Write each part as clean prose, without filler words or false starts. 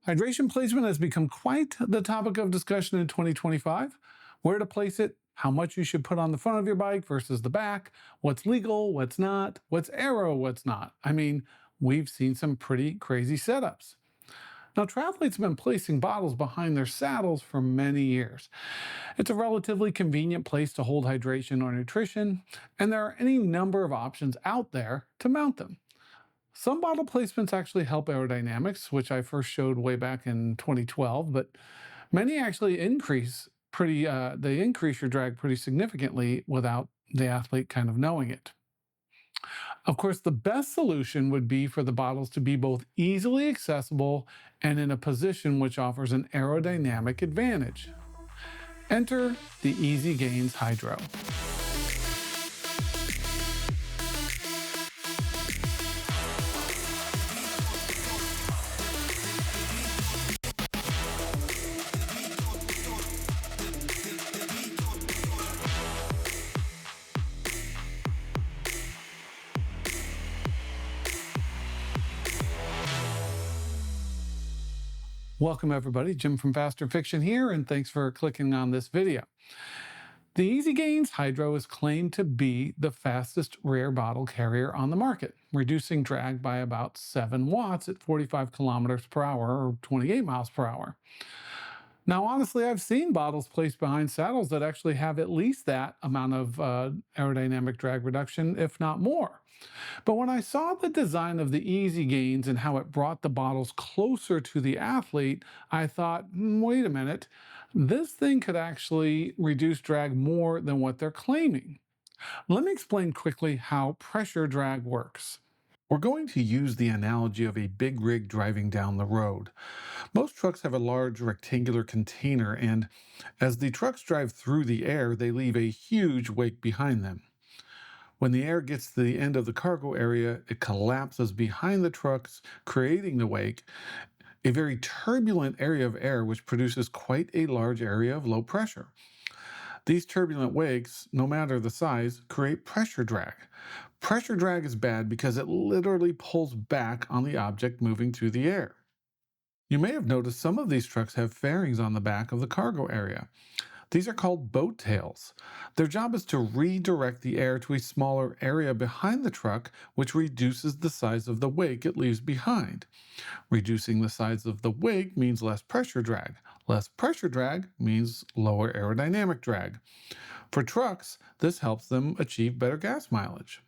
Hydration placement has become quite the topic of discussion in 2025. Where to place it, how much you should put on the front of your bike versus the back, what's legal, what's not, what's aero, what's not. I mean, we've seen some pretty crazy setups. Now, triathletes have been placing bottles behind their saddles for many years. It's a relatively convenient place to hold hydration or nutrition, and there are any number of options out there to mount them. Some bottle placements actually help aerodynamics, which I first showed way back in 2012, but many actually they increase your drag pretty significantly without the athlete kind of knowing it. Of course, the best solution would be for the bottles to be both easily accessible and in a position which offers an aerodynamic advantage. Enter the Easy Gains Hydro. Welcome everybody, Jim from Faster Fiction here, and thanks for clicking on this video. The Easy Gains Hydro is claimed to be the fastest rear bottle carrier on the market, reducing drag by about 7 watts at 45 kilometers per hour or 28 miles per hour. Now, honestly, I've seen bottles placed behind saddles that actually have at least that amount of aerodynamic drag reduction, if not more. But when I saw the design of the Easy Gains and how it brought the bottles closer to the athlete, I thought, wait a minute, this thing could actually reduce drag more than what they're claiming. Let me explain quickly how pressure drag works. We're going to use the analogy of a big rig driving down the road. Most trucks have a large rectangular container, and as the trucks drive through the air, they leave a huge wake behind them. When the air gets to the end of the cargo area, it collapses behind the trucks, creating the wake, a very turbulent area of air which produces quite a large area of low pressure. These turbulent wakes, no matter the size, create pressure drag. Pressure drag is bad because it literally pulls back on the object moving through the air. You may have noticed some of these trucks have fairings on the back of the cargo area. These are called boat tails. Their job is to redirect the air to a smaller area behind the truck, which reduces the size of the wake it leaves behind. Reducing the size of the wake means less pressure drag. Less pressure drag means lower aerodynamic drag. For trucks, this helps them achieve better gas mileage.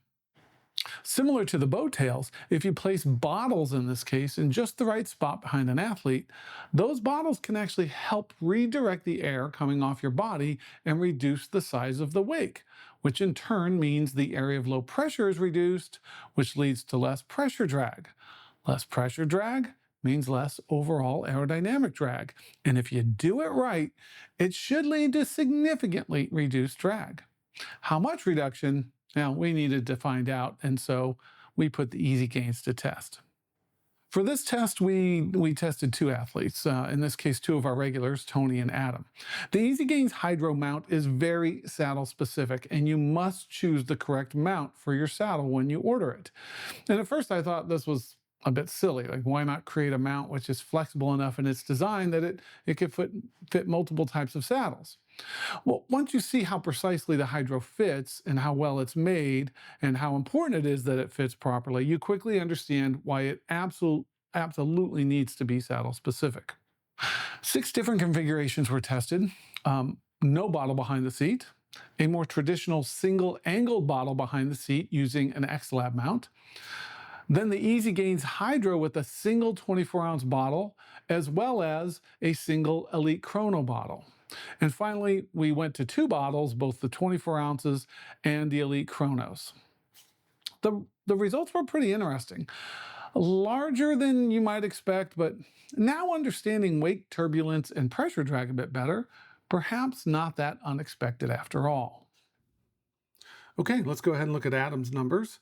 Similar to the boat tails, if you place bottles in this case in just the right spot behind an athlete, those bottles can actually help redirect the air coming off your body and reduce the size of the wake, which in turn means the area of low pressure is reduced, which leads to less pressure drag. Less pressure drag means less overall aerodynamic drag. And if you do it right, it should lead to significantly reduced drag. How much reduction? Now, we needed to find out, and so we put the Easy Gains to test. For this test, we tested 2 athletes, in this case 2 of our regulars, Tony and Adam. The Easy Gains Hydro mount is very saddle specific, and you must choose the correct mount for your saddle when you order it. And at first I thought this was a bit silly. Like, why not create a mount which is flexible enough in its design that it could fit multiple types of saddles? Well, once you see how precisely the Hydro fits and how well it's made and how important it is that it fits properly, you quickly understand why it absolutely needs to be saddle specific. 6 different configurations were tested. No bottle behind the seat, a more traditional single angled bottle behind the seat using an X-Lab mount, then the Easy Gains Hydro with a single 24-ounce bottle, as well as a single Elite Chrono bottle. And finally, we went to 2 bottles, both the 24 ounces and the Elite Chronos. The results were pretty interesting. Larger than you might expect, but now understanding wake turbulence and pressure drag a bit better, perhaps not that unexpected after all. Okay, let's go ahead and look at Adam's numbers.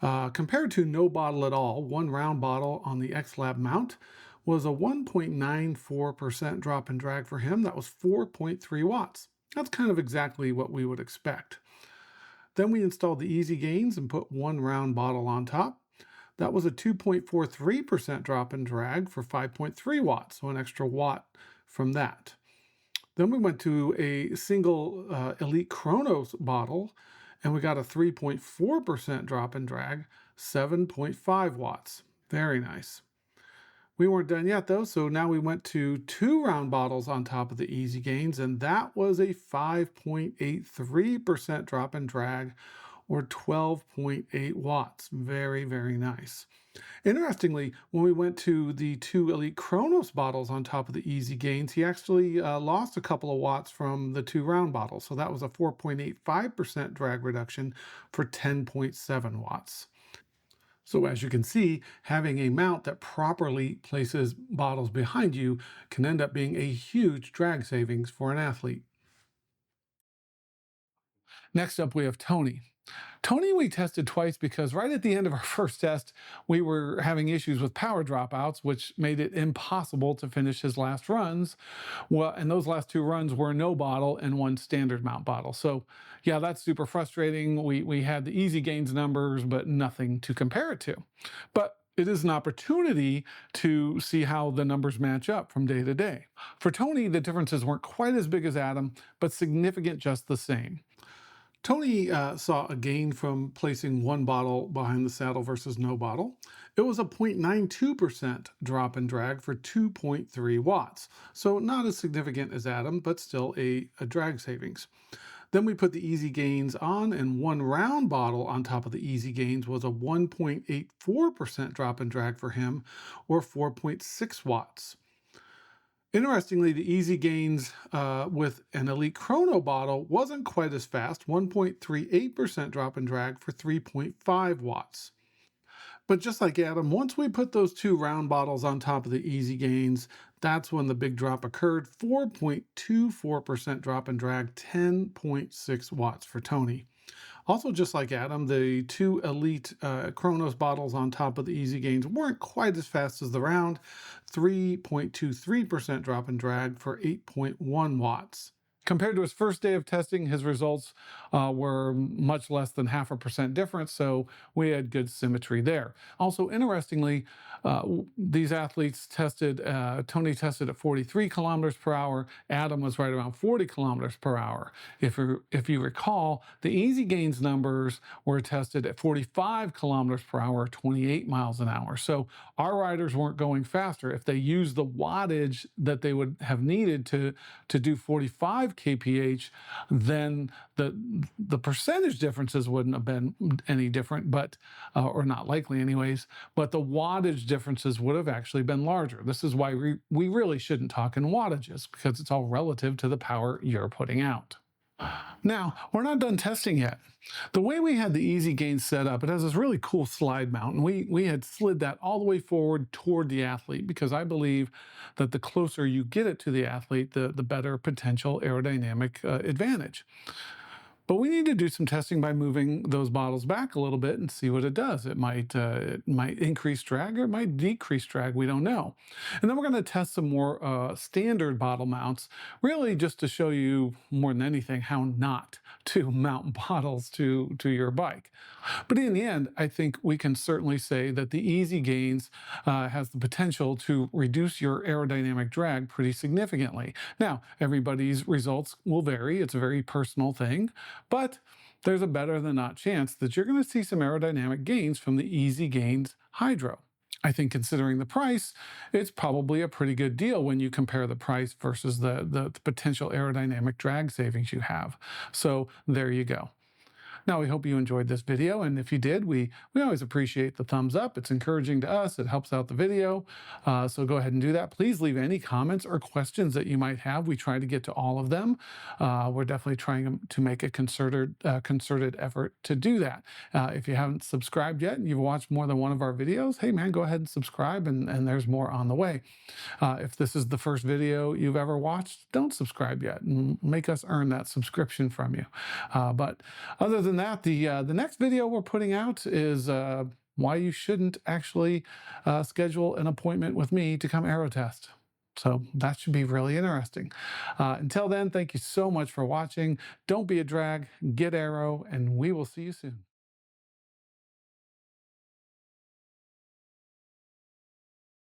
Compared to no bottle at all, 1 round bottle on the X-Lab mount was a 1.94% drop in drag for him. That was 4.3 watts. That's kind of exactly what we would expect. Then we installed the Easy Gains and put 1 round bottle on top. That was a 2.43% drop in drag for 5.3 watts, so an extra watt from that. Then we went to a single Elite Chronos bottle, and we got a 3.4% drop in drag, 7.5 watts. Very nice. We weren't done yet though, so now we went to 2 round bottles on top of the Easy Gains, and that was a 5.83% drop in drag, or 12.8 watts. Very, very nice. Interestingly, when we went to the 2 Elite Chronos bottles on top of the Easy Gains, he actually lost a couple of watts from the 2 round bottles. So that was a 4.85% drag reduction for 10.7 watts. So as you can see, having a mount that properly places bottles behind you can end up being a huge drag savings for an athlete. Next up, we have Tony. Tony, we tested twice because right at the end of our first test, we were having issues with power dropouts, which made it impossible to finish his last runs. Well, and those last 2 runs were no bottle and 1 standard mount bottle. So yeah, that's super frustrating. We had the Easy Gains numbers, but nothing to compare it to. But it is an opportunity to see how the numbers match up from day to day. For Tony, the differences weren't quite as big as Adam, but significant just the same. Tony saw a gain from placing 1 bottle behind the saddle versus no bottle. It was a 0.92% drop in drag for 2.3 watts. So not as significant as Adam, but still a drag savings. Then we put the Easy Gains on, and 1 round bottle on top of the Easy Gains was a 1.84% drop in drag for him, or 4.6 watts. Interestingly, the Easy Gains with an Elite Chrono bottle wasn't quite as fast, 1.38% drop in drag for 3.5 watts. But just like Adam, once we put those 2 round bottles on top of the Easy Gains, that's when the big drop occurred, 4.24% drop in drag, 10.6 watts for Tony. Also, just like Adam, the 2 Elite Chronos bottles on top of the Easy Gains weren't quite as fast as the round, 3.23% drop in drag for 8.1 watts. Compared to his first day of testing, his results were much less than 0.5% difference, so we had good symmetry there. Also, interestingly, these athletes tested, Tony tested at 43 kilometers per hour, Adam was right around 40 kilometers per hour. If you recall, the Easy Gains numbers were tested at 45 kilometers per hour, 28 miles an hour. So our riders weren't going faster. If they used the wattage that they would have needed to do 45 kph, then the percentage differences wouldn't have been any different, but or not likely anyways, but the wattage differences would have actually been larger. This is why we really shouldn't talk in wattages, because it's all relative to the power you're putting out. Now, we're not done testing yet. The way we had the Easy Gains set up, it has this really cool slide mount, and we had slid that all the way forward toward the athlete, because I believe that the closer you get it to the athlete, the better potential aerodynamic advantage. But we need to do some testing by moving those bottles back a little bit and see what it does. It might increase drag, or it might decrease drag. We don't know. And then we're going to test some more standard bottle mounts, really just to show you more than anything how not to mount bottles to your bike. But in the end, I think we can certainly say that the Easy Gains has the potential to reduce your aerodynamic drag pretty significantly. Now, everybody's results will vary. It's a very personal thing. But there's a better than not chance that you're going to see some aerodynamic gains from the Easy Gains Hydro. I think considering the price, it's probably a pretty good deal when you compare the price versus the potential aerodynamic drag savings you have. So there you go. Now, we hope you enjoyed this video, and if you did, we always appreciate the thumbs up. It's encouraging to us. It helps out the video. So go ahead and do that. Please leave any comments or questions that you might have. We try to get to all of them. We're definitely trying to make a concerted effort to do that. If you haven't subscribed yet and you've watched more than one of our videos, hey man, go ahead and subscribe, and there's more on the way. If this is the first video you've ever watched, don't subscribe yet, and make us earn that subscription from you. But other than that, the next video we're putting out is why you shouldn't actually schedule an appointment with me to come aero test. So that should be really interesting. Until then, thank you so much for watching. Don't be a drag, get aero, and we will see you soon.